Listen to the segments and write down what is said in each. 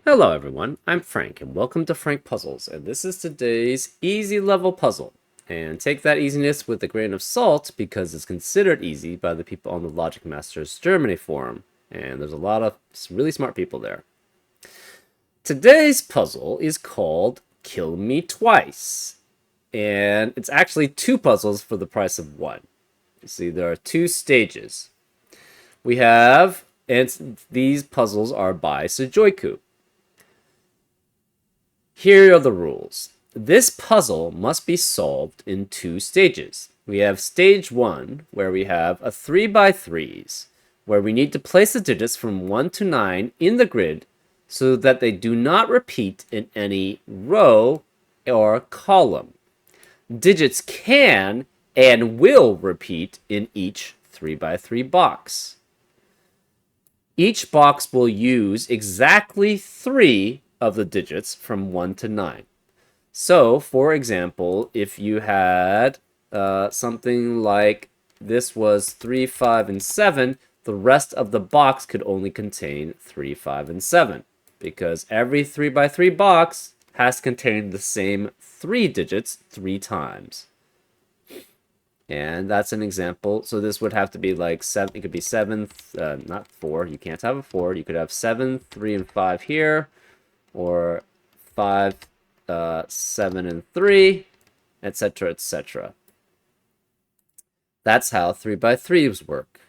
Hello everyone, I'm Frank and welcome to Frank Puzzles, and this is today's easy level puzzle. And take that easiness with a grain of salt because it's considered easy by the people on the Logic Masters Germany forum, and there's a lot of really smart people there. Today's puzzle is called Kill Me Twice, and it's actually two puzzles for the price of one. You see, there are two stages. We have, and these puzzles are by Sujoyku. Here are the rules. This puzzle must be solved in two stages. We have stage 1, where we have a 3 by 3s, where we need to place the digits from 1 to 9 in the grid so that they do not repeat in any row or column. Digits can and will repeat in each 3 by 3 box. Each box will use exactly 3 of the digits from 1 to 9. So, for example, if you had something like this was 3, 5, and 7, the rest of the box could only contain 3, 5, and 7, because every 3 by 3 box has contained the same 3 digits 3 times. And that's an example. So this would have to be like 7. It could be 7, not 4. You can't have a 4. You could have 7, 3, and 5 here, or 5, 7, and 3, etc., etc. That's how 3 by 3s work.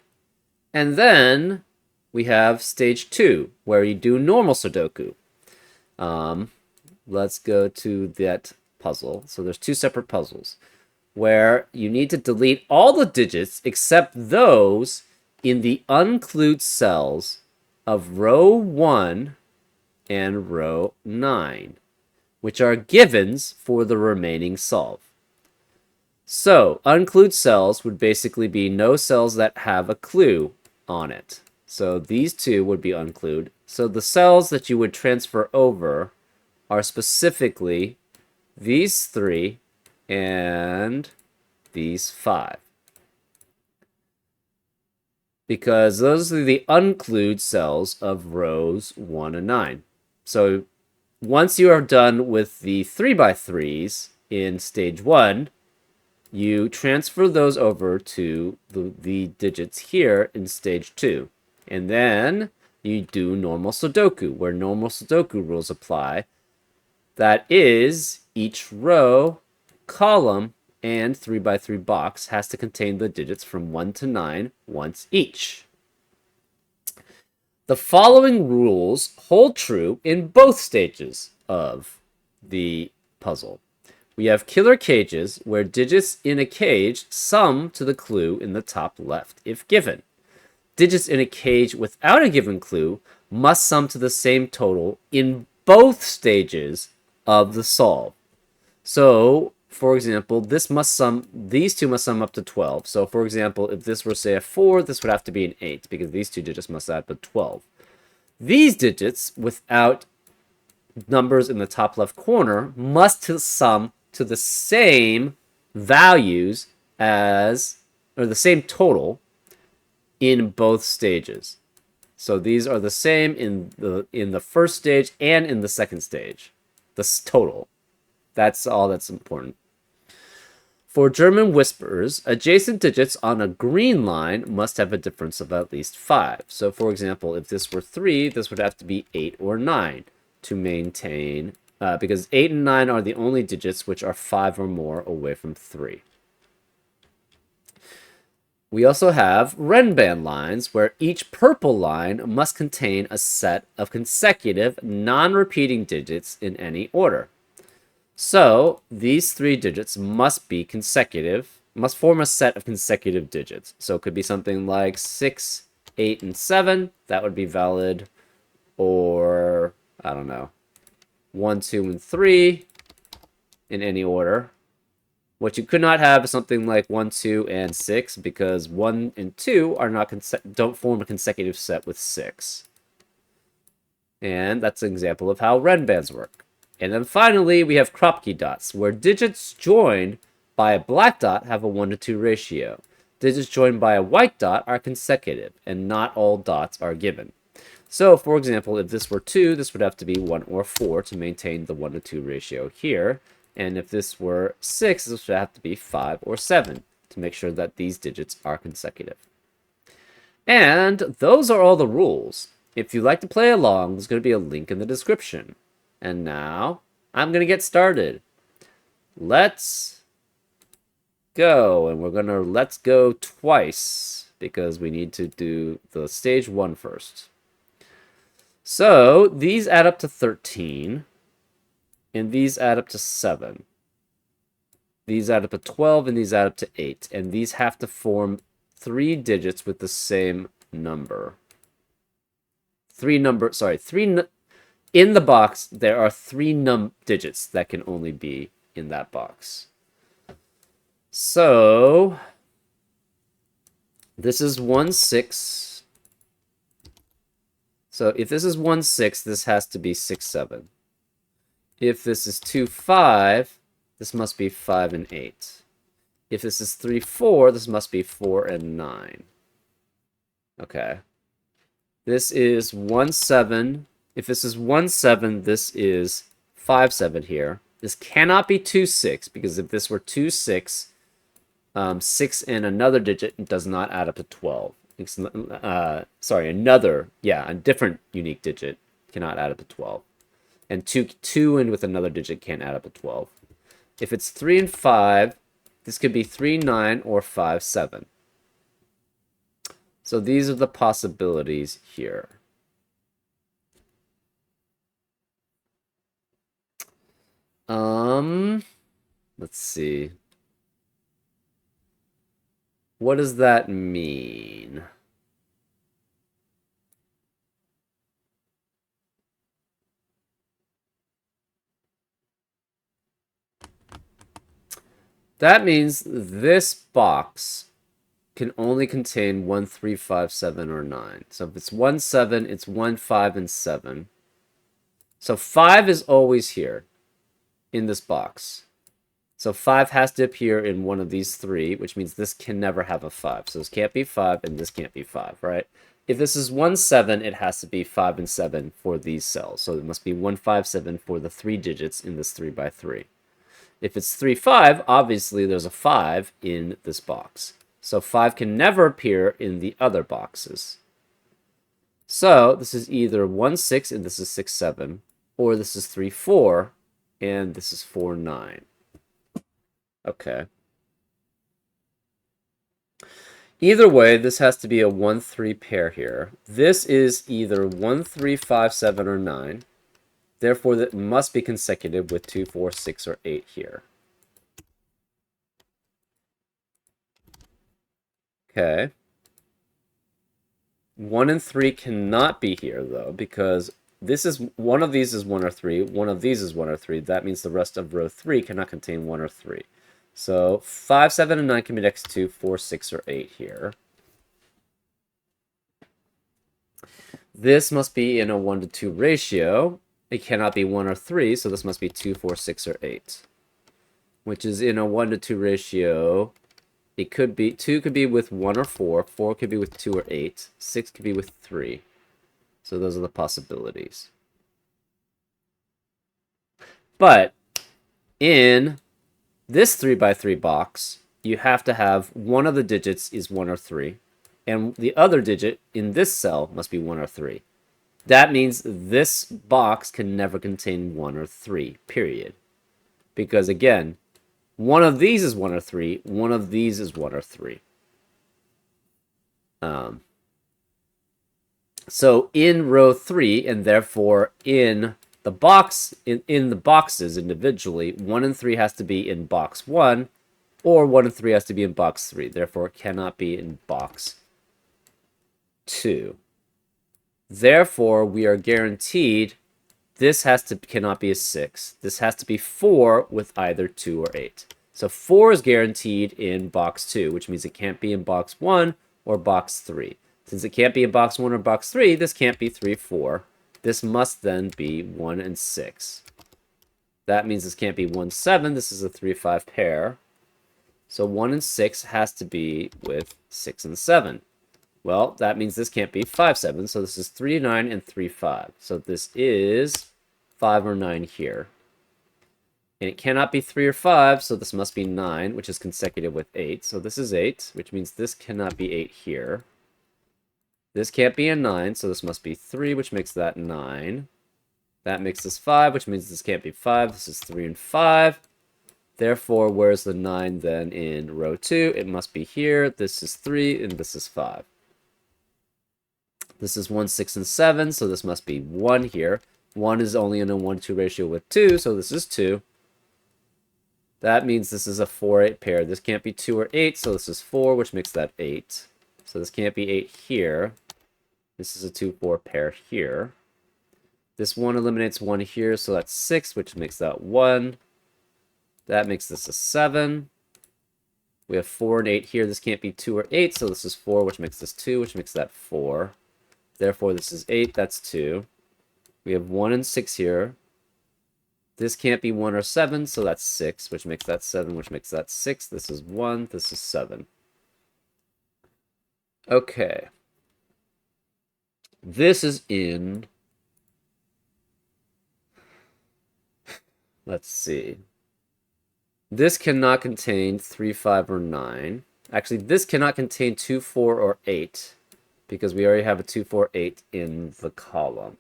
And then we have stage 2, where you do normal Sudoku. Let's go to that puzzle. So there's two separate puzzles, where you need to delete all the digits except those in the unclued cells of row 1 and row 9, which are givens for the remaining solve. So, unclued cells would basically be no cells that have a clue on it. So these two would be unclued. So the cells that you would transfer over are specifically these 3 and these 5. Because those are the unclued cells of rows 1 and 9. So once you are done with the 3 by 3s in stage 1, you transfer those over to the digits here in stage 2. And then you do normal Sudoku, where normal Sudoku rules apply. That is, each row, column, and 3 by 3 box has to contain the digits from 1 to 9 once each. The following rules hold true in both stages of the puzzle. We have killer cages, where digits in a cage sum to the clue in the top left if given. Digits in a cage without a given clue must sum to the same total in both stages of the solve. So, for example, these two must sum up to 12. So, for example, if this were, say, a 4, this would have to be an 8, because these two digits must add up to 12. These digits, without numbers in the top left corner, must sum to the same values as, or the same total in both stages. So these are the same in the first stage and in the second stage. The total. That's all that's important. For German whisperers, adjacent digits on a green line must have a difference of at least 5. So, for example, if this were 3, this would have to be 8 or 9 to maintain, because 8 and 9 are the only digits which are 5 or more away from 3. We also have Renban lines, where each purple line must contain a set of consecutive, non-repeating digits in any order. So these 3 digits must be consecutive, must form a set of consecutive digits. So it could be something like 6, 8, and 7. That would be valid. Or, I don't know, 1, 2, and 3 in any order. What you could not have is something like 1, 2, and 6, because 1 and 2 are not don't form a consecutive set with 6. And that's an example of how Renbans work. And then finally, we have Kropki dots, where digits joined by a black dot have a 1 to 2 ratio. Digits joined by a white dot are consecutive, and not all dots are given. So, for example, if this were 2, this would have to be 1 or 4 to maintain the 1 to 2 ratio here. And if this were 6, this would have to be 5 or 7 to make sure that these digits are consecutive. And those are all the rules. If you'd like to play along, there's going to be a link in the description. And now, I'm going to get started. Let's go. And we're going to let's go twice because we need to do the stage 1 first. So, these add up to 13, and these add up to 7. These add up to 12, and these add up to 8. And these have to form 3 digits with the same number. In the box, there are 3 digits that can only be in that box. So, this is 1, 6. So if this is 1, 6, this has to be 6, 7. If this is 2, 5, this must be 5 and 8. If this is 3, 4, this must be 4 and 9. Okay. This is 1, 7. If this is 1, 7, this is 5, 7 here. This cannot be 2, 6, because if this were 2, 6, 6 and another digit does not add up to 12. Sorry, a different unique digit cannot add up to 12. And 2 and with another digit can't add up to 12. If it's 3 and 5, this could be 3, 9, or 5, 7. So these are the possibilities here. Let's see. What does that mean? That means this box can only contain 1, 3, 5, 7, or 9. So if it's 1, 7, it's 1, 5, and 7. So 5 is always here in this box. So 5 has to appear in one of these 3, which means this can never have a 5. So this can't be 5, and this can't be 5, right? If this is 1, 7, it has to be 5 and 7 for these cells. So it must be 1, 5, 7 for the 3 digits in this 3 by 3. If it's 3, 5, obviously there's a 5 in this box. So 5 can never appear in the other boxes. So this is either 1, 6, and this is 6, 7, or this is 3, 4, and this is 4, 9. Okay. Either way, this has to be a 1, 3 pair here. This is either 1, 3, 5, 7, or 9. Therefore, that must be consecutive with 2, 4, 6, or 8 here. Okay. 1 and 3 cannot be here, though, because this is one of these is 1 or 3. One of these is 1 or 3. That means the rest of row 3 cannot contain 1 or 3. So 5, 7, and 9 can be next to 4, 6, or 8 here. This must be in a 1 to 2 ratio. It cannot be 1 or 3, so this must be 2, 4, 6, or 8. Which is in a 1 to 2 ratio. It could be 2 could be with 1 or 4, 4 could be with 2 or 8, 6 could be with 3. So those are the possibilities. But in this 3 by 3 box, you have to have one of the digits is 1 or 3, and the other digit in this cell must be 1 or 3. That means this box can never contain 1 or 3, period. Because again, one of these is 1 or 3, one of these is 1 or 3. So in row 3, and therefore in the box, in the boxes individually, 1 and 3 has to be in box 1, or 1 and 3 has to be in box 3. Therefore, it cannot be in box 2. Therefore, we are guaranteed this cannot be a 6. This has to be 4 with either 2 or 8. So 4 is guaranteed in box 2, which means it can't be in box 1 or box 3. Since it can't be in box 1 or box 3, this can't be 3, 4. This must then be 1 and 6. That means this can't be 1, 7. This is a 3, 5 pair. So 1 and 6 has to be with 6 and 7. Well, that means this can't be 5, 7. So this is 3, 9, and 3, 5. So this is 5 or 9 here. And it cannot be 3 or 5, so this must be 9, which is consecutive with 8. So this is 8, which means this cannot be 8 here. This can't be a 9, so this must be 3, which makes that 9. That makes this 5, which means this can't be 5. This is 3 and 5. Therefore, where's the 9 then in row 2? It must be here. This is 3, and this is 5. This is 1, 6, and 7, so this must be 1 here. 1 is only in a 1-2 ratio with 2, so this is 2. That means this is a 4-8 pair. This can't be 2 or 8, so this is 4, which makes that 8. So this can't be 8 here. This is a 2-4 pair here. This 1 eliminates 1 here, so that's 6, which makes that 1. That makes this a 7. We have 4 and 8 here. This can't be 2 or 8, so this is 4, which makes this 2, which makes that 4. Therefore, this is 8, that's 2. We have 1 and 6 here. This can't be 1 or 7, so that's 6, which makes that 7, which makes that 6. This is 1, this is 7. Okay. This is in... Let's see. This cannot contain 3, 5, or 9. Actually, this cannot contain 2, 4, or 8, because we already have a 2, 4, 8 in the column.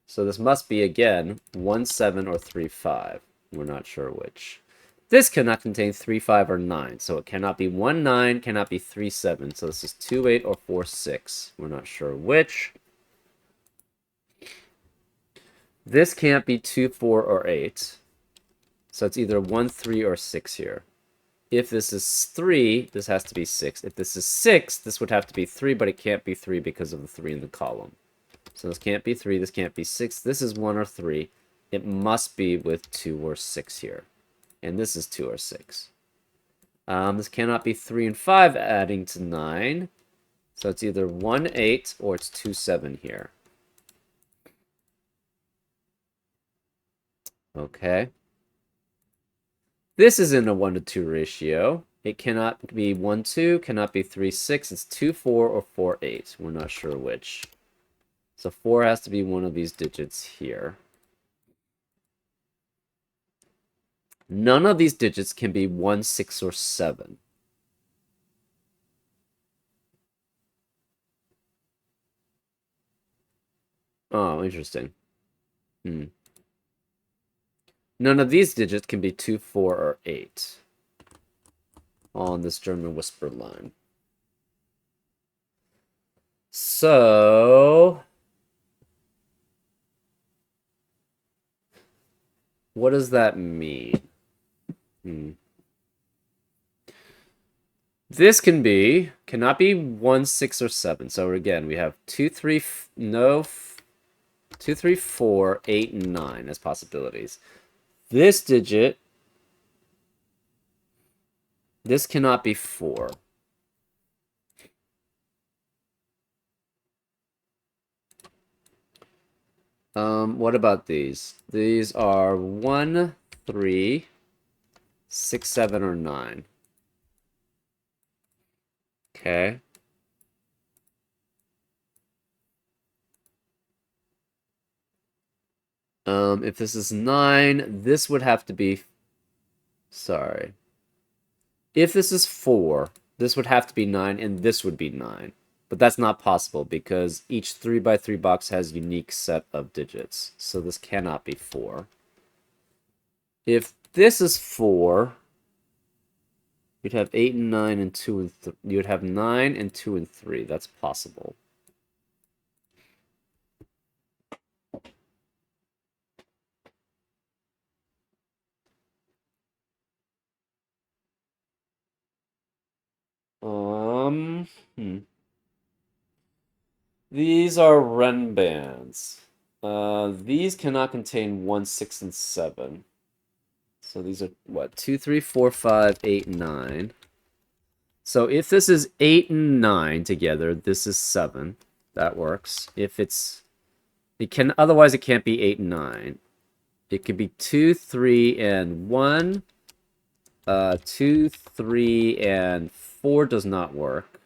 So this must be, again, 1, 7, or 3, 5. We're not sure which. This cannot contain 3, 5, or 9. So it cannot be 1, 9, cannot be 3, 7. So this is 2, 8, or 4, 6. We're not sure which. This can't be 2, 4, or 8. So it's either 1, 3, or 6 here. If this is 3, this has to be 6. If this is 6, this would have to be 3, but it can't be 3 because of the 3 in the column. So this can't be 3, this can't be 6. This is 1 or 3. It must be with 2 or 6 here. And this is 2 or 6. This cannot be 3 and 5 adding to 9. So it's either 1, 8, or it's 2, 7 here. Okay. This is in a 1 to 2 ratio. It cannot be 1, 2, cannot be 3, 6. It's 2, 4, or 4, 8. We're not sure which. So 4 has to be one of these digits here. None of these digits can be 1, 6, or 7. Oh, interesting. None of these digits can be 2, 4, or 8 on this German whisper line. So, what does that mean? This cannot be 1, 6, or 7. So again, we have 2, 3, 2, 3, 4, 8, and 9 as possibilities. This digit, this cannot be 4. What about these? These are 1, 3, 6, 7, or 9. Okay. If this is 9, this would have to be... Sorry. If this is 4, this would have to be 9, and this would be 9. But that's not possible, because each 3x3 box has a unique set of digits. So this cannot be 4. If this is 4, you'd have 8 and 9 and 2 and 3. You'd have 9 and 2 and 3. That's possible. These are renbands. These cannot contain 1, 6, and 7. So these are, what, 2, 3, 4, 5, 8, 9. So if this is 8 and 9 together, this is 7. That works. If it's... Otherwise, it can't be 8 and 9. It could be 2, 3, and 1. 2, 3, and 4 does not work.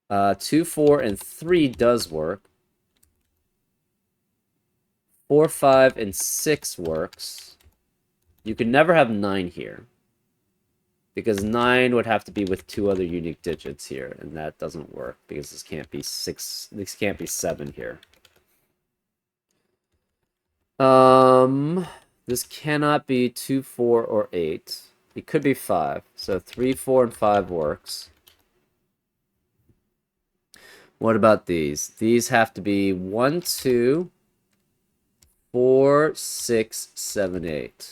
2, 4, and 3 does work. 4, 5, and 6 works. You can never have 9 here, because 9 would have to be with 2 other unique digits here, and that doesn't work because this can't be 6. This can't be 7 here. This cannot be 2, 4, or 8. It could be 5. So 3, 4, and 5 works. What about these? These have to be 1, 2, 4, 6, 7, 8.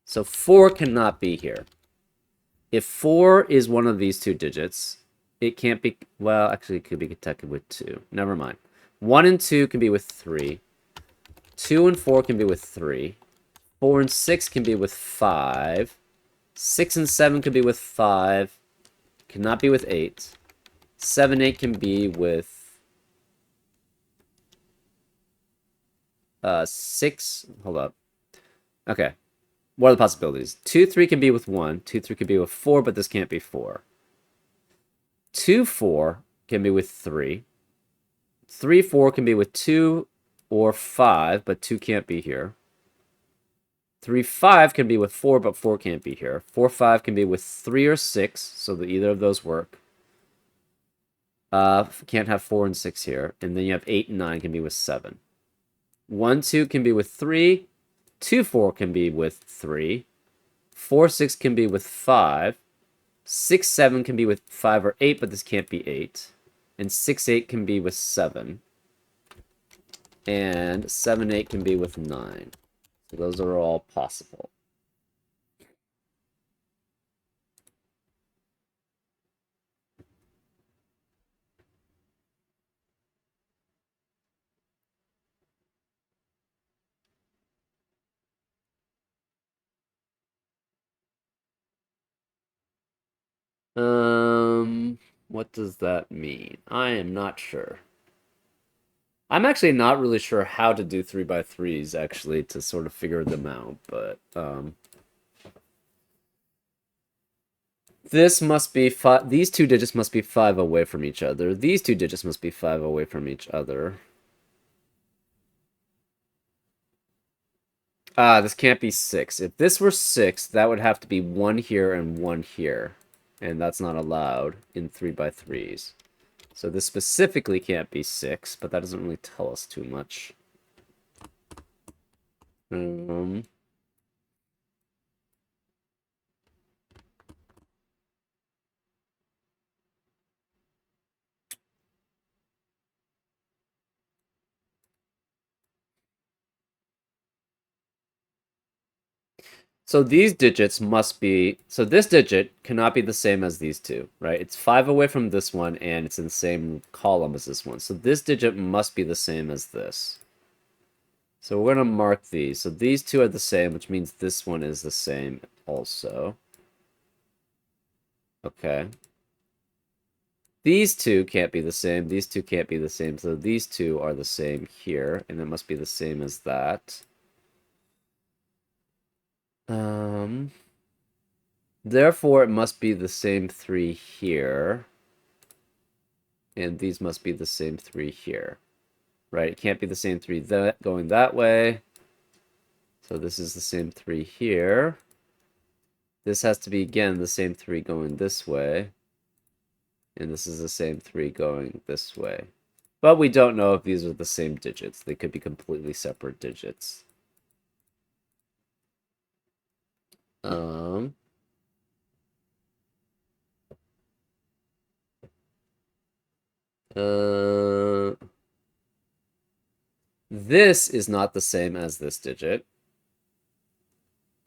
So 4 cannot be here. If 4 is one of these two digits, it can't be... Well, actually, it could be detected with 2. Never mind. 1 and 2 can be with 3. 2 and 4 can be with 3. 4 and 6 can be with 5. 6 and 7 can be with 5. Cannot be with 8. 7, 8 can be with... 6... Hold up. Okay. What are the possibilities? 2, 3 can be with 1. 2, 3 can be with 4, but this can't be 4. 2, 4 can be with 3. 3, 4 can be with 2 or 5, but 2 can't be here. 3, 5 can be with 4, but 4 can't be here. 4, 5 can be with 3 or 6, so that either of those work. Can't have 4 and 6 here. And then you have 8 and 9 can be with 7. 1, 2 can be with 3. 2, 4 can be with 3. 4, 6 can be with 5. 6, 7 can be with 5 or 8, but this can't be 8. And 6, 8 can be with 7. And 7, 8 can be with 9. So those are all possible. What does that mean? I am not sure. I'm actually not really sure how to do 3x3s, actually, to sort of figure them out, but, this must be 5. These two digits must be 5 away from each other. These two digits must be 5 away from each other. This can't be 6. If this were 6, that would have to be 1 here and 1 here. And that's not allowed in 3x3s. So this specifically can't be 6, but that doesn't really tell us too much. So these digits must be... So this digit cannot be the same as these two, right? It's 5 away from this one, and it's in the same column as this one. So this digit must be the same as this. So we're going to mark these. So these two are the same, which means this one is the same also. Okay. These two can't be the same. These two can't be the same. So these two are the same here, and it must be the same as that. Therefore, it must be the same 3 here. And these must be the same 3 here. Right? It can't be the same 3 going that way. So this is the same 3 here. This has to be, again, the same 3 going this way. And this is the same 3 going this way. But we don't know if these are the same digits. They could be completely separate digits. This is not the same as this digit.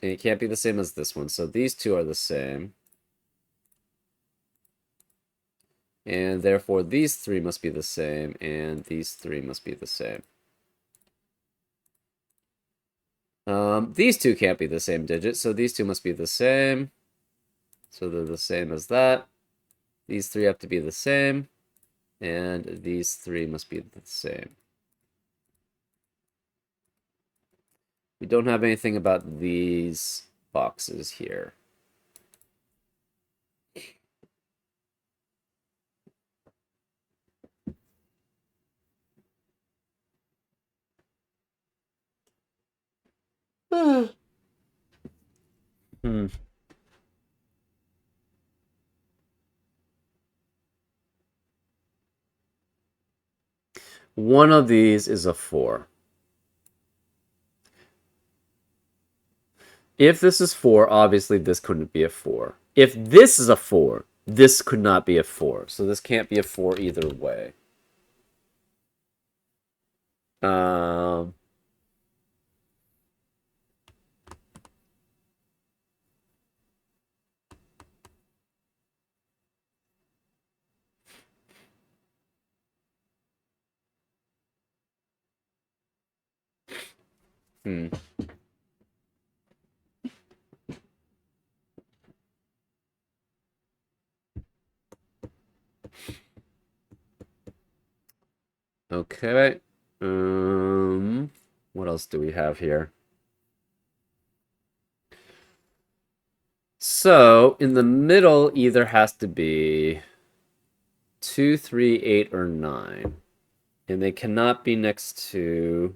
And it can't be the same as this one. So these two are the same. And therefore, these 3 must be the same, and these 3 must be the same. These two can't be the same digit, so these two must be the same. So they're the same as that. These 3 have to be the same, and these 3 must be the same. We don't have anything about these boxes here. one of these is a 4. If this is 4, obviously this couldn't be a 4. If this is a 4, this could not be a 4. So this can't be a 4 either way. Um, hmm. Okay. What else do we have here? So, in the middle either has to be 2, 3, 8, or 9. And they cannot be next to...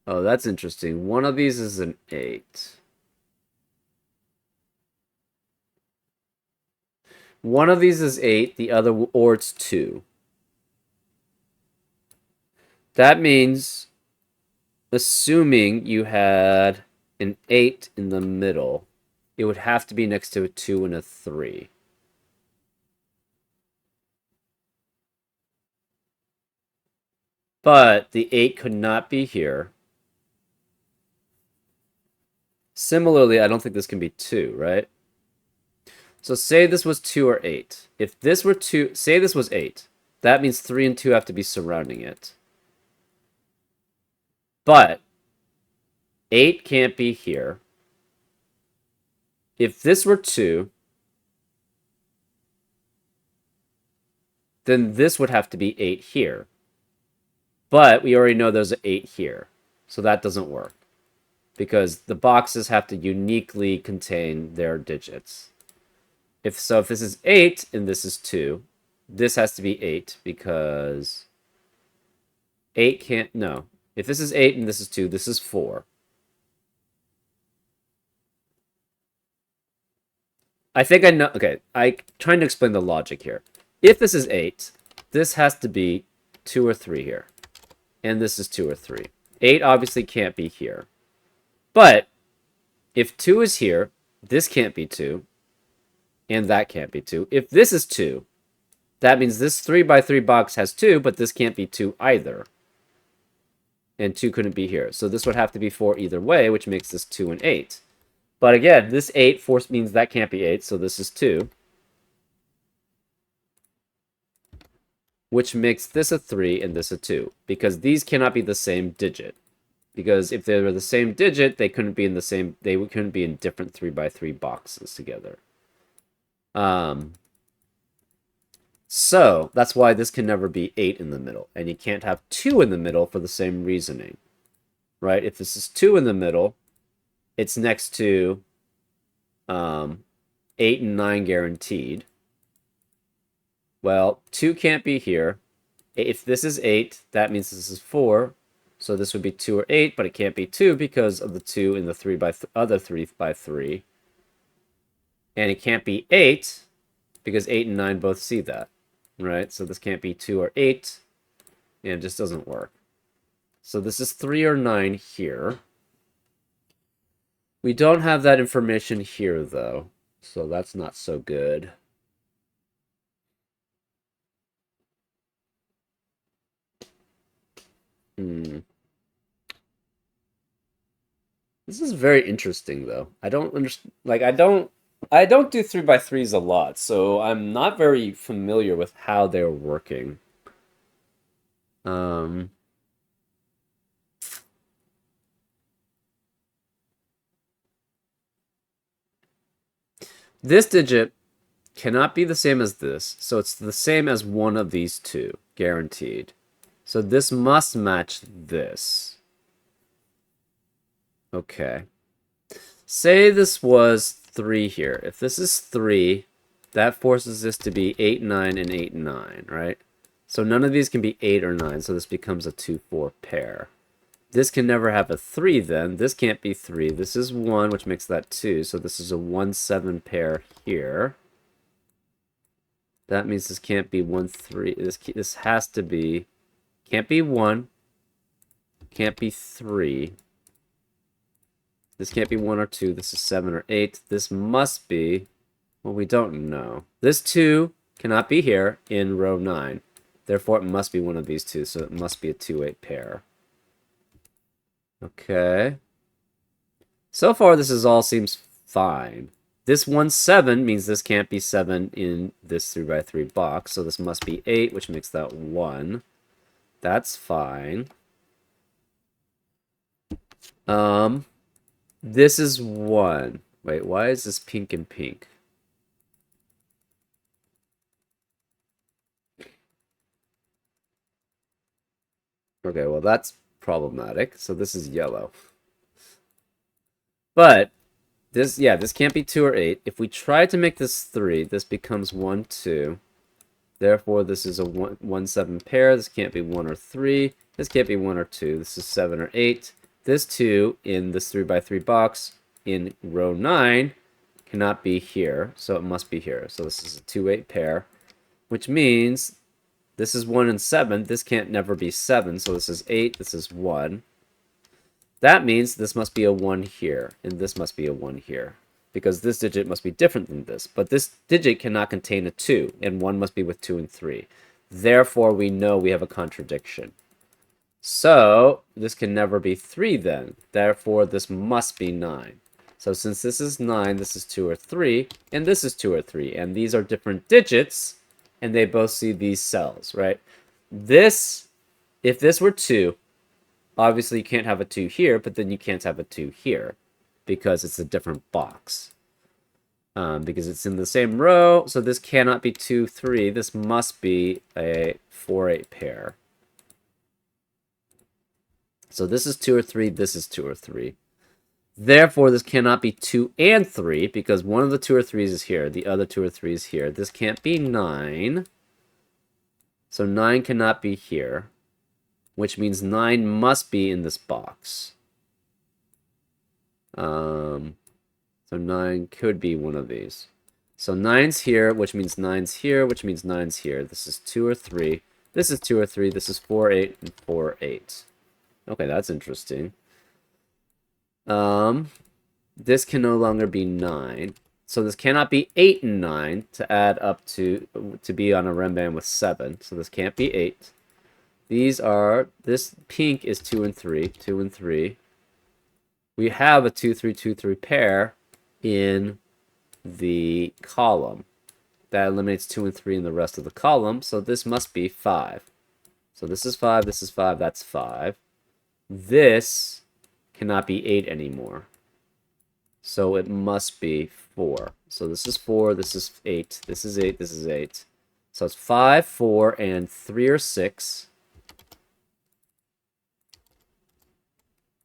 Oh, that's interesting. One of these is an 8. One of these is 8, the other... Or it's 2. That means, assuming you had an 8 in the middle, it would have to be next to a 2 and a 3. But the 8 could not be here. Similarly, I don't think this can be 2, right? So say this was 2 or 8. If this were 2, say this was 8. That means 3 and 2 have to be surrounding it. But 8 can't be here. If this were 2, then this would have to be 8 here. But we already know there's an 8 here. So that doesn't work. Because the boxes have to uniquely contain their digits. If this is 8 and this is 2, this has to be 8 because 8 can't... No. If this is 8 and this is 2, this is 4. I think I know... Okay, I'm trying to explain the logic here. If this is 8, this has to be 2 or 3 here. And this is 2 or 3. 8 obviously can't be here. But if 2 is here, this can't be 2. And that can't be 2. If this is 2, that means this 3x3 box has 2, but this can't be 2 either. And 2 couldn't be here. So this would have to be 4 either way, which makes this 2 and 8. But again, this 8 force means that can't be 8, so this is 2. Which makes this a 3 and this a 2. Because these cannot be the same digit. Because if they were the same digit, they couldn't be in the same... They couldn't be in different 3x3 boxes together. So, that's why this can never be 8 in the middle. And you can't have 2 in the middle for the same reasoning. Right? If this is 2 in the middle, it's next to 8 and 9 guaranteed. Well, 2 can't be here. If this is 8, that means this is 4. So this would be 2 or 8, but it can't be 2 because of the 2 in the other 3x3. And it can't be 8 because 8 and 9 both see that. Right? So this can't be 2 or 8. And it just doesn't work. So this is 3 or 9 here. We don't have that information here, though. So that's not so good. This is very interesting, though. I don't understand. Like, I don't do 3x3s a lot, so I'm not very familiar with how they're working. This digit cannot be the same as this, so it's the same as one of these two, guaranteed. So this must match this. Okay. Say this was 3 here. If this is 3, that forces this to be 8, 9, and 8, 9, right? So none of these can be 8 or 9, so this becomes a 2, 4 pair. This can never have a 3 then. This can't be 3. This is 1, which makes that 2, so this is a 1, 7 pair here. That means this can't be 1, 3. This has to be... can't be 1. Can't be 3. This can't be 1 or 2. This is 7 or 8. This must be... Well, we don't know. This 2 cannot be here in row 9. Therefore, it must be one of these two, so it must be a 2-8 pair. Okay. So far, this all seems fine. This 1-7 means this can't be 7 in this 3x3 box, so this must be 8, which makes that 1. That's fine. This is 1. Wait, why is this pink and pink? Okay, well, that's problematic. So this is yellow. But this can't be 2 or 8. If we try to make this 3, this becomes 1, 2. Therefore, this is a 1-7 pair. This can't be 1 or 3. This can't be 1 or 2. This is 7 or 8. This 2 in this 3x3 box in row 9 cannot be here, so it must be here. So this is a 2-8 pair, which means this is 1 and 7. This can't never be 7, so this is 8. This is 1. That means this must be a 1 here, and this must be a 1 here, because this digit must be different than this. But this digit cannot contain a 2, and 1 must be with 2 and 3. Therefore, we know we have a contradiction. So, this can never be 3 then. Therefore, this must be 9. So since this is 9, this is 2 or 3, and this is 2 or 3. And these are different digits, and they both see these cells, right? This, if this were 2, obviously you can't have a 2 here, but then you can't have a 2 here, because it's a different box. Because it's in the same row, so this cannot be 2, 3. This must be a 4-8 pair. So this is 2 or 3, this is 2 or 3. Therefore, this cannot be 2 and 3, because one of the 2 or 3s is here, the other 2 or 3 is here. This can't be 9. So 9 cannot be here, which means 9 must be in this box. So 9 could be one of these. So 9's here, which means 9's here, which means 9's here. This is 2 or 3. This is 2 or 3. This is 4, 8, and 4, 8. Okay, that's interesting. This can no longer be 9. So this cannot be 8 and 9 to add up to be on a Renban with 7. So this can't be 8. These are, this pink is 2 and 3, 2 and 3. We have a 2, 3, 2, 3 pair in the column. That eliminates 2 and 3 in the rest of the column, so this must be 5. So this is 5, that's 5. This cannot be 8 anymore. So it must be 4. So this is 4, this is 8, this is 8, this is 8. So it's 5, 4, and 3 or 6.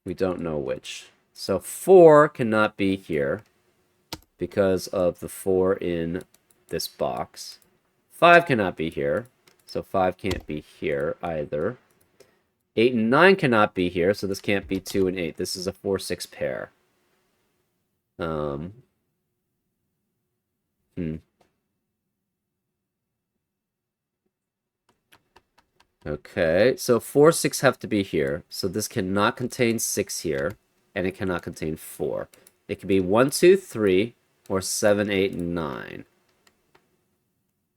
We don't know which. So 4 cannot be here because of the 4 in this box. 5 cannot be here, so 5 can't be here either. 8 and 9 cannot be here, so this can't be 2 and 8. This is a 4-6 pair. Okay, so 4, 6 have to be here. So this cannot contain 6 here, and it cannot contain 4. It can be 1, 2, 3, or 7, 8, and 9.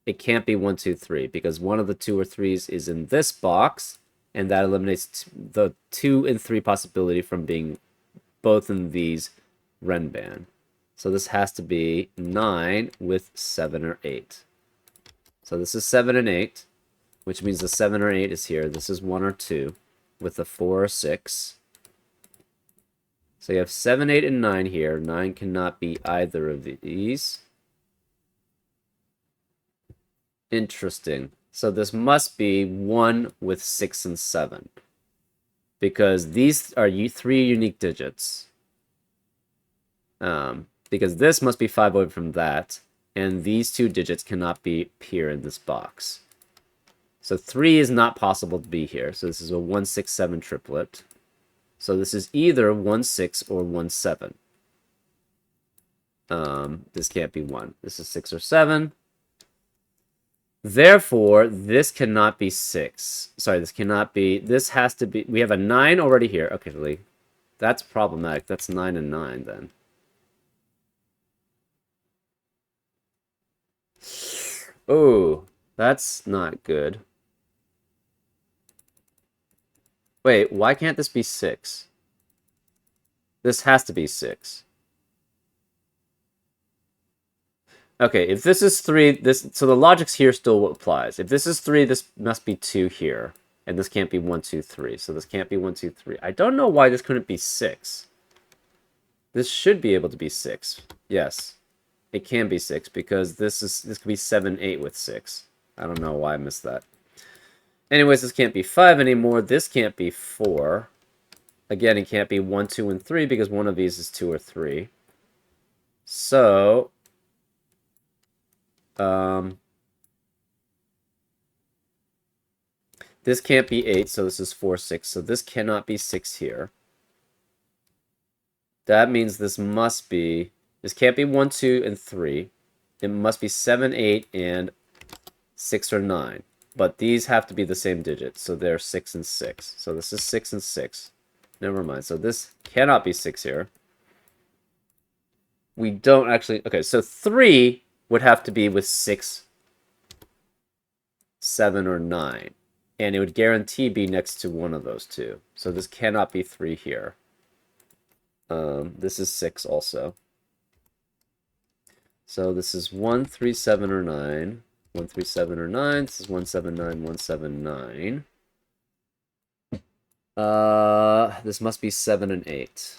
It can't be 1, 2, 3, because one of the 2 or 3s is in this box, and that eliminates the 2 and 3 possibility from being both in these Renban. So this has to be 9 with 7 or 8. So this is 7 and 8, which means the 7 or 8 is here. This is 1 or 2 with a 4 or 6. So you have 7, 8, and 9 here. 9 cannot be either of these. Interesting. So this must be 1 with 6 and 7. Because these are 3 unique digits. Because this must be 5 away from that. And these 2 digits cannot be here in this box. So 3 is not possible to be here. So this is a 1, 6, 7 triplet. So this is either 1, 6 or 1, 7. This can't be 1. This is 6 or 7. Therefore, this cannot be 6. Sorry, this cannot be... This has to be... We have a 9 already here. Okay, really. That's problematic. That's 9 and 9, then. Oh, that's not good. Wait, why can't this be 6? This has to be 6. Okay, if this is 3, so the logics here still applies. If this is 3, this must be 2 here. And this can't be 1, 2, 3. So this can't be 1, 2, 3. I don't know why this couldn't be 6. This should be able to be 6. Yes. It can be 6 because this could be 7, 8 with 6. I don't know why I missed that. Anyways, this can't be 5 anymore. This can't be 4. Again, it can't be 1, 2, and 3 because one of these is 2 or 3. So, this can't be 8, so this is 4, 6. So this cannot be 6 here. That means this must be... This can't be 1, 2, and 3. It must be 7, 8, and 6 or 9. But these have to be the same digit, so they're 6 and 6. So this is 6 and 6. Never mind. So this cannot be 6 here. We don't actually... Okay, so 3 would have to be with 6, 7, or 9. And it would guarantee be next to one of those two. So this cannot be 3 here. This is 6 also. So this is 1, 3, 7, or 9. 1, 3, 7, or 9. This is 1, 7, 9, 1, 7, 9. This must be 7 and 8.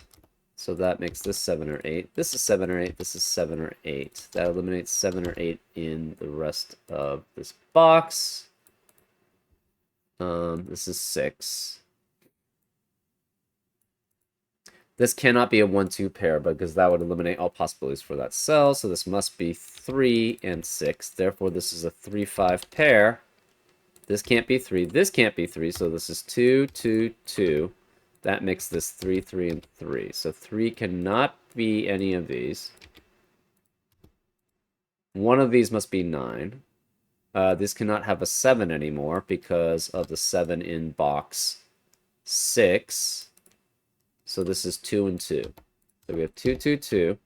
So that makes this 7 or 8. This is 7 or 8. This is 7 or 8. That eliminates 7 or 8 in the rest of this box. This is 6. This cannot be a 1-2 pair because that would eliminate all possibilities for that cell. So this must be 3 and 6. Therefore, this is a 3-5 pair. This can't be 3. This can't be 3. So this is 2, 2, 2. That makes this 3, 3, and 3. So 3 cannot be any of these. One of these must be 9. This cannot have a 7 anymore because of the 7 in box 6. So this is 2 and 2. So we have 2, 2, 2.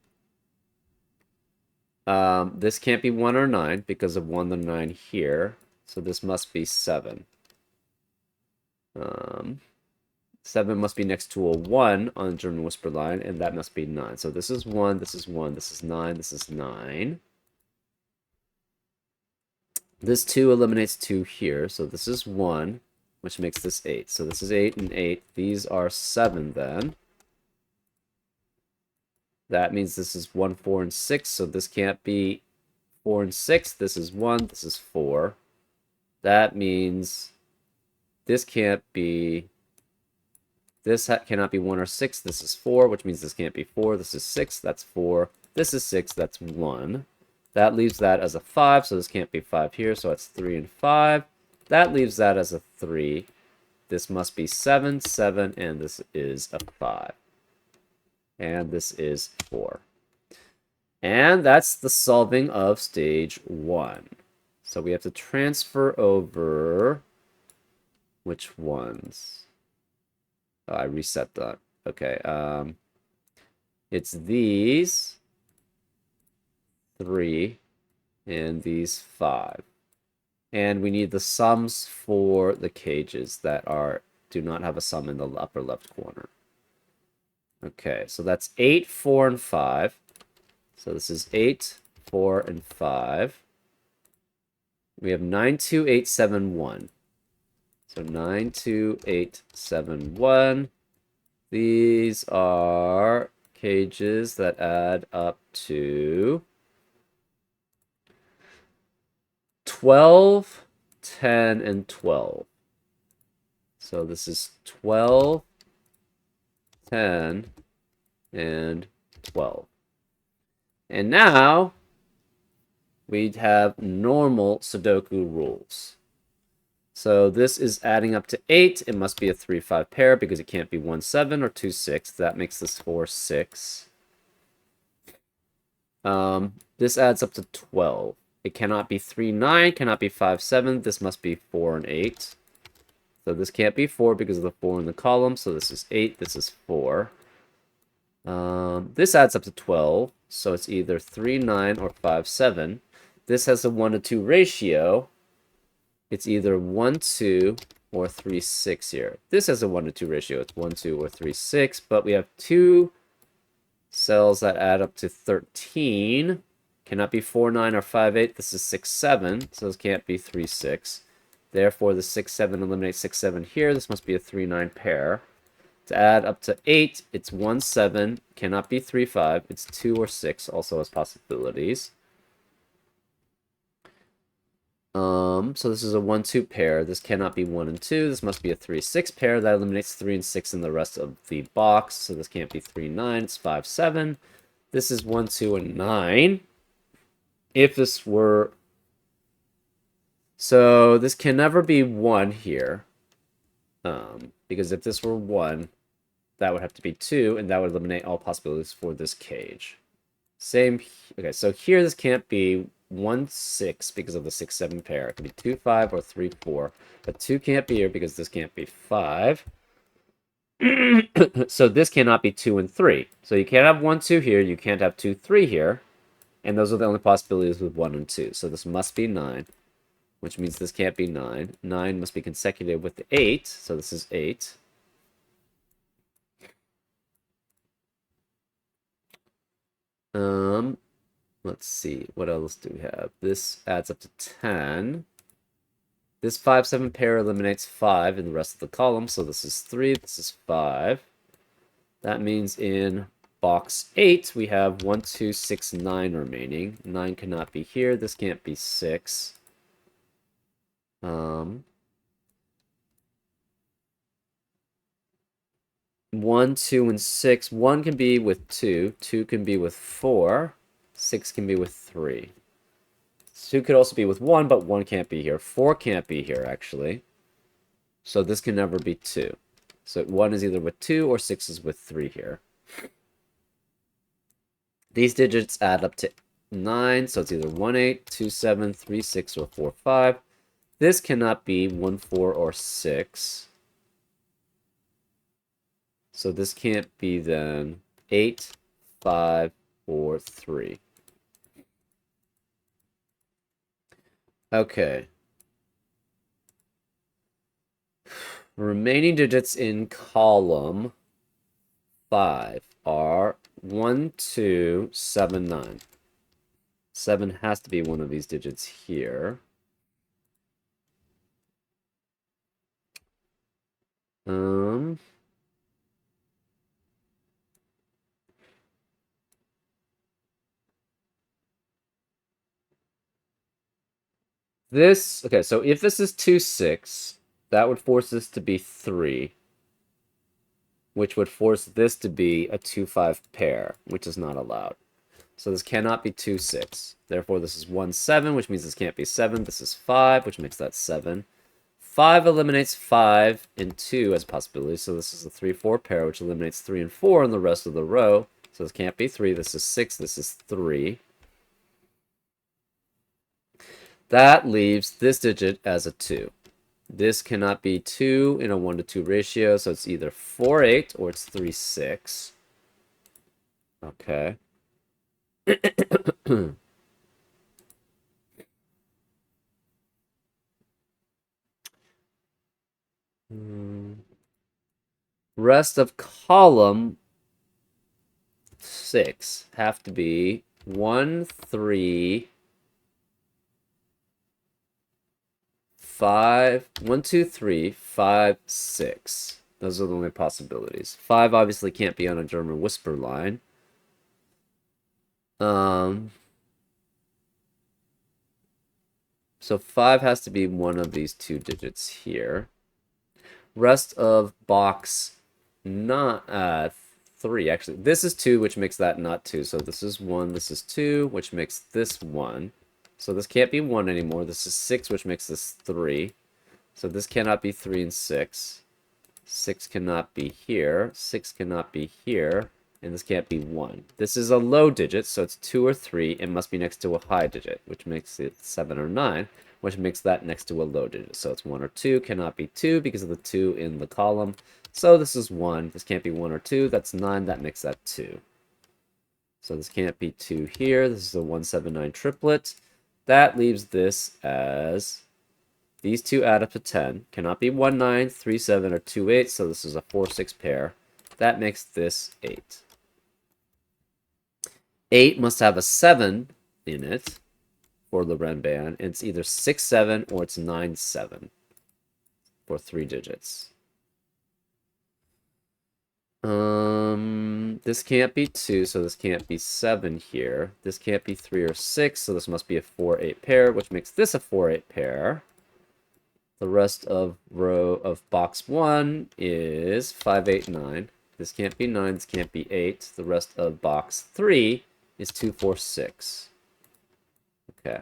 This can't be 1 or 9 because of 1 and 9 here. So this must be 7. 7 must be next to a 1 on the German whisper line, and that must be 9. So this is 1, this is 1, this is 9, this is 9. This 2 eliminates 2 here, so this is 1, which makes this 8. So this is 8 and 8. These are 7 then. That means this is 1, 4, and 6, so this can't be 4 and 6. This is 1, this is 4. That means this can't be... This cannot be 1 or 6. This is 4, which means this can't be 4. This is 6, that's 4. This is 6, that's 1. That leaves that as a 5, so this can't be 5 here, so it's 3 and 5. That leaves that as a 3. This must be 7, 7, and this is a 5. And this is 4. And that's the solving of stage 1. So we have to transfer over... Which ones? Oh, I reset that. Okay, it's these 3 and these 5. And we need the sums for the cages that do not have a sum in the upper left corner. Okay, so that's 8, 4, and 5. So this is 8, 4, and 5. We have 9, 2, 8, 7, 1. So 9, 2, 8, 7, 1. These are cages that add up to 12, 10, and 12. So this is 12, 10, and 12. And now we have normal Sudoku rules. So this is adding up to 8. It must be a 3-5 pair because it can't be 1, 7 or 2, 6. That makes this 4, 6. This adds up to 12. It cannot be 3, 9, cannot be 5, 7. This must be 4 and 8. So this can't be 4 because of the 4 in the column. So this is 8, this is 4. This adds up to 12. So it's either 3, 9, or 5, 7. This has a 1 to 2 ratio. It's either 1, 2, or 3, 6 here. This has a 1 to 2 ratio. It's 1, 2, or 3, 6. But we have two cells that add up to 13. Cannot be 4, 9, or 5, 8. This is 6, 7. So this can't be 3, 6. Therefore, the 6, 7 eliminates 6, 7 here. This must be a 3, 9 pair. To add up to 8, it's 1, 7. Cannot be 3, 5. It's 2 or 6. Also has possibilities. So this is a 1, 2 pair. This cannot be 1 and 2. This must be a 3, 6 pair. That eliminates 3 and 6 in the rest of the box. So this can't be 3, 9. It's 5, 7. This is 1, 2, and 9. If this were... So this can never be 1 here. Because if this were 1, that would have to be 2, and that would eliminate all possibilities for this cage. Same... Okay, so here this can't be 1, 6 because of the 6, 7 pair. It could be 2, 5, or 3, 4. But 2 can't be here because this can't be 5. So this cannot be 2 and 3. So you can't have 1, 2 here. You can't have 2, 3 here. And those are the only possibilities with 1 and 2. So this must be 9, which means this can't be 9. 9 must be consecutive with the 8. So this is 8. Let's see. What else do we have? This adds up to 10. This 5, 7 pair eliminates 5 in the rest of the column. So this is 3. This is 5. That means in box 8, we have 1, 2, 6, 9 remaining. 9 cannot be here. This can't be 6. 1, 2, and 6. 1 can be with 2. 2 can be with 4. 6 can be with 3. 2 could also be with 1, but 1 can't be here. 4 can't be here, actually. So this can never be 2. So 1 is either with 2 or 6 is with 3 here. These digits add up to 9, so it's either 1, 8, 2, 7, 3, 6, or 4, 5. This cannot be 1, 4, or 6. So this can't be then 8, 5, or 3. Okay. Remaining digits in column 5 are 1, 2, 7, 9. 7 has to be one of these digits here. This, okay, so if this is 2, 6, that would force this to be 3, which would force this to be a 2, 5 pair, which is not allowed. So this cannot be 2, 6. Therefore, this is 1, 7, which means this can't be 7. This is 5, which makes that 7. 5 eliminates 5 and 2 as possibilities. So this is a 3, 4 pair, which eliminates 3 and 4 in the rest of the row. So this can't be 3. This is 6. This is 3. That leaves this digit as a 2. This cannot be 2 in a 1 to 2 ratio, so it's either 4, 8 or it's 3, 6. Okay. Rest of column 6 have to be 1, 3, 5, 1, 2, 3, 5, 6. Those are the only possibilities. 5 obviously can't be on a German whisper line. So 5 has to be one of these two digits here. Rest of box not 3, actually. This is 2, which makes that not 2. So this is 1, this is 2, which makes this 1. So this can't be 1 anymore. This is 6, which makes this 3. So this cannot be 3 and 6. 6 cannot be here. 6 cannot be here. and this can't be 1. This is a low digit, so it's 2 or 3. It must be next to a high digit, which makes it 7 or 9, which makes that next to a low digit. So it's 1 or 2, cannot be 2 because of the 2 in the column. So this is 1. This can't be 1 or 2. That's 9. That makes that 2. So this can't be 2 here. This is a 179 triplet. That leaves this as... These two add up to 10. Cannot be 1, 9, 3, 7, or 2, 8. So this is a 4, 6 pair. That makes this 8. 8 must have a 7 in it for the Renban. It's either 6, 7 or it's 9, 7 for 3 digits. This can't be 2, so this can't be 7 here. This can't be 3 or 6, so this must be a 4, 8 pair, which makes this a 4, 8 pair. The rest of box 1 is 5, 8, 9. This can't be 9, this can't be 8. The rest of box 3 is 2, 4, 6. Okay.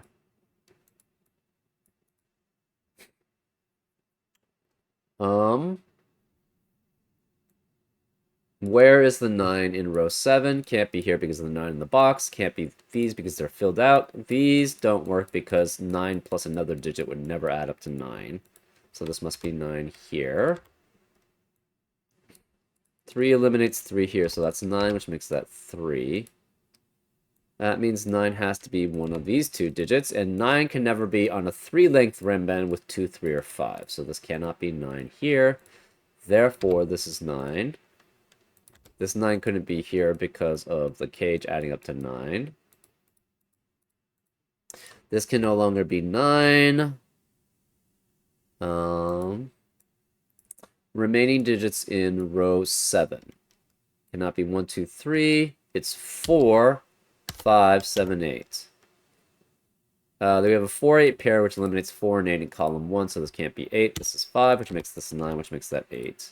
Where is the 9 in row 7? Can't be here because of the 9 in the box. Can't be these because they're filled out. These don't work because 9 plus another digit would never add up to 9. So this must be 9 here. 3 eliminates 3 here, so that's 9, which makes that 3. That means 9 has to be one of these two digits, and 9 can never be on a 3-length Renban with 2, 3, or 5. So this cannot be 9 here. Therefore, this is 9. This 9 couldn't be here because of the cage adding up to 9. This can no longer be 9. Remaining digits in row 7. Cannot be 1, 2, 3. It's 4, 5, 7, 8. We have a 4, 8 pair, which eliminates 4 and 8 in column 1, so this can't be 8. This is 5, which makes this 9, which makes that 8.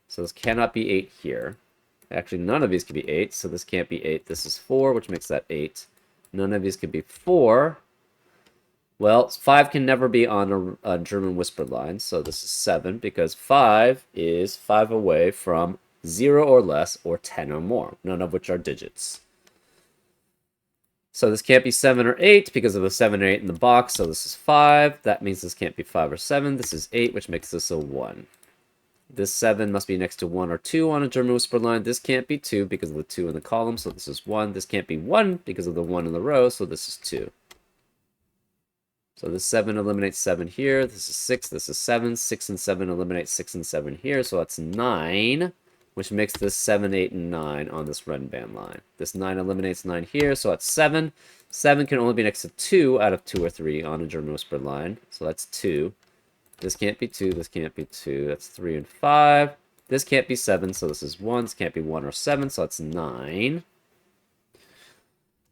So this cannot be 8 here. Actually, none of these could be 8, so this can't be 8. This is 4, which makes that 8. None of these could be 4. Well, 5 can never be on a German whisper line, so this is 7, because 5 is 5 away from 0 or less, or 10 or more, none of which are digits. So this can't be 7 or 8, because of the 7 or 8 in the box, so this is 5. That means this can't be 5 or 7. This is 8, which makes this a 1. This 7 must be next to 1 or 2 on a German whisper line. This can't be 2 because of the 2 in the column, so this is 1. This can't be 1 because of the 1 in the row, so this is 2. So this 7 eliminates 7 here. This is 6. This is 7. 6 and 7 eliminate 6 and 7 here, so that's 9, which makes this 7, 8, and 9 on this Renban line. This 9 eliminates 9 here, so that's 7. 7 can only be next to 2 out of 2 or 3 on a German whisper line, so that's 2. This can't be 2, this can't be 2, that's 3 and 5. This can't be 7, so this is 1. This can't be 1 or 7, so that's 9.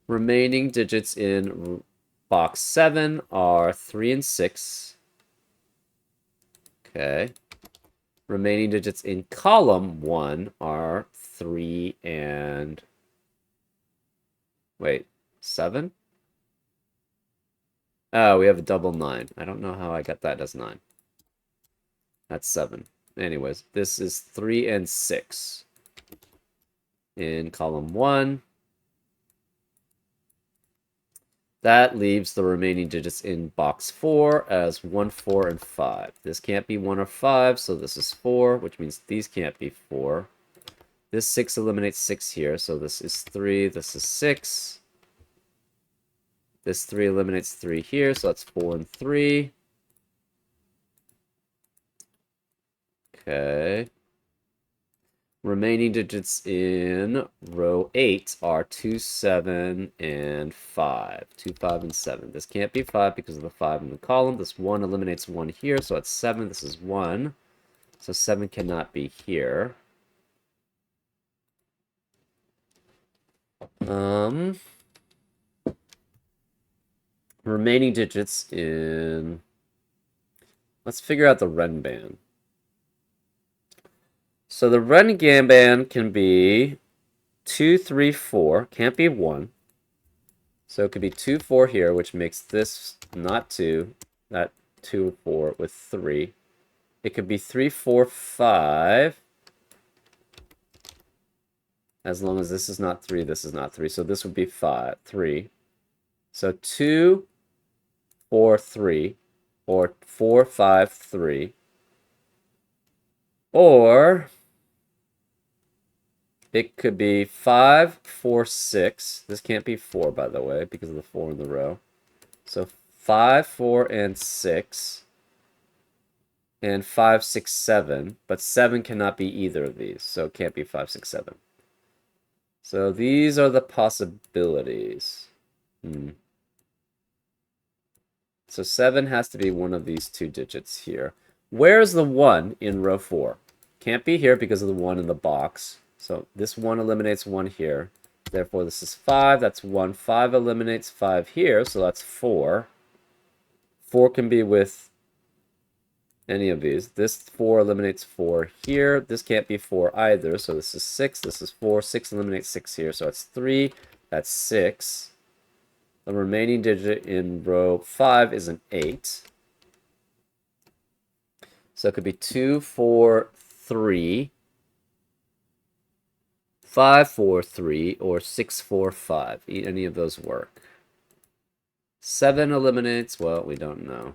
Remaining digits in box 7 are 3 and 6. Okay. Remaining digits in column 1 are 3 and... Wait, 7? Oh, we have a double 9. I don't know how I got that as 9. That's 7. Anyways, this is 3 and 6 in column 1. That leaves the remaining digits in box 4 as 1, 4, and 5. This can't be 1 or 5, so this is 4, which means these can't be 4. This 6 eliminates 6 here, so this is 3, this is 6. This 3 eliminates 3 here, so that's 4 and 3. Okay. Remaining digits in row 8 are 2, 7, and 5. 2, 5, and 7. This can't be 5 because of the 5 in the column. This 1 eliminates 1 here, so it's 7. This is 1. So 7 cannot be here. Remaining digits in... Let's figure out the Renban. So the Renban can be 2, 3, 4. Can't be 1. So it could be 2, 4 here, which makes this not 2. That 2, 4 with 3. It could be 3, 4, 5. As long as this is not 3, this is not 3. So this would be 3. So 2, 4, 3. Or 4, 5, 3. Or it could be 5, 4, 6. This can't be 4, by the way, because of the 4 in the row. So 5, 4, and 6. And 5, 6, 7. But 7 cannot be either of these. So it can't be 5, 6, 7. So these are the possibilities. So 7 has to be one of these two digits here. Where's the 1 in row 4? Can't be here because of the 1 in the box. So this 1 eliminates 1 here. Therefore, this is 5. That's 1. 5 eliminates 5 here, so that's 4. 4 can be with any of these. This 4 eliminates 4 here. This can't be 4 either, so this is 6. This is 4. 6 eliminates 6 here, so that's 3. That's 6. The remaining digit in row 5 is an 8. So it could be 2, 4, 3, 5, 4, 3, or 6, 4, 5. Any of those work. 7 eliminates, well, we don't know.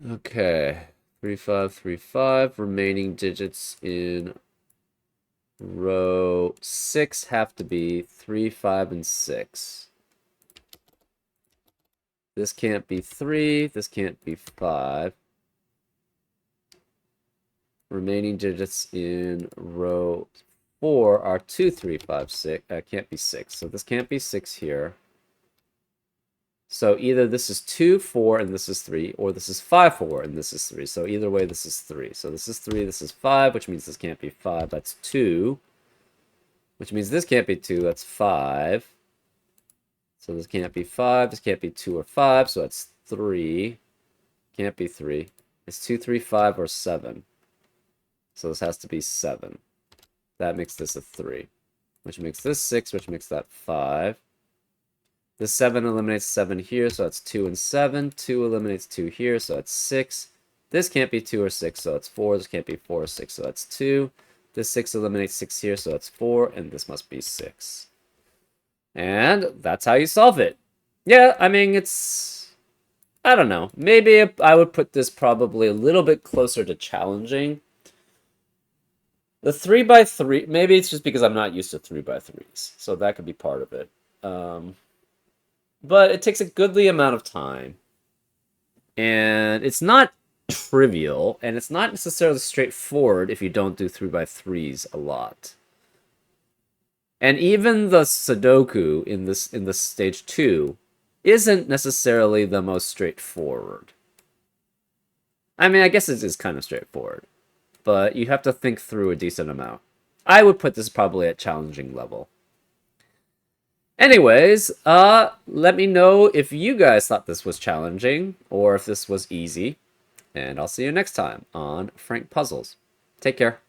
Okay, 3, 5, 3, 5. Remaining digits in row 6 have to be 3, 5, and 6. This can't be 3. This can't be 5. Remaining digits in row 4 are 2, 3, 5, 6. Can't be 6. So this can't be 6 here. So either this is 2, 4, and this is 3, or this is 5, 4, and this is 3. So either way, this is 3. So this is 3, this is 5, which means this can't be 5. That's 2. Which means this can't be 2. That's 5. So this can't be 5. This can't be 2 or 5. So that's 3. Can't be 3. It's 2, 3, 5, or 7. So this has to be 7. That makes this a 3. Which makes this 6, which makes that 5. This 7 eliminates 7 here, so that's 2 and 7. 2 eliminates 2 here, so that's 6. This can't be 2 or 6, so it's 4. This can't be 4 or 6, so that's 2. This 6 eliminates 6 here, so that's 4, and this must be 6. And that's how you solve it. Yeah, I mean, it's... I don't know. Maybe I would put this probably a little bit closer to challenging. The 3x3, maybe it's just because I'm not used to 3x3s, so that could be part of it. But it takes a goodly amount of time. And it's not trivial, and it's not necessarily straightforward if you don't do 3x3s a lot. And even the Sudoku in this stage 2 isn't necessarily the most straightforward. I mean, I guess it is kind of straightforward, but you have to think through a decent amount. I would put this probably at challenging level. Anyways, let me know if you guys thought this was challenging or if this was easy. And I'll see you next time on Frank Puzzles. Take care.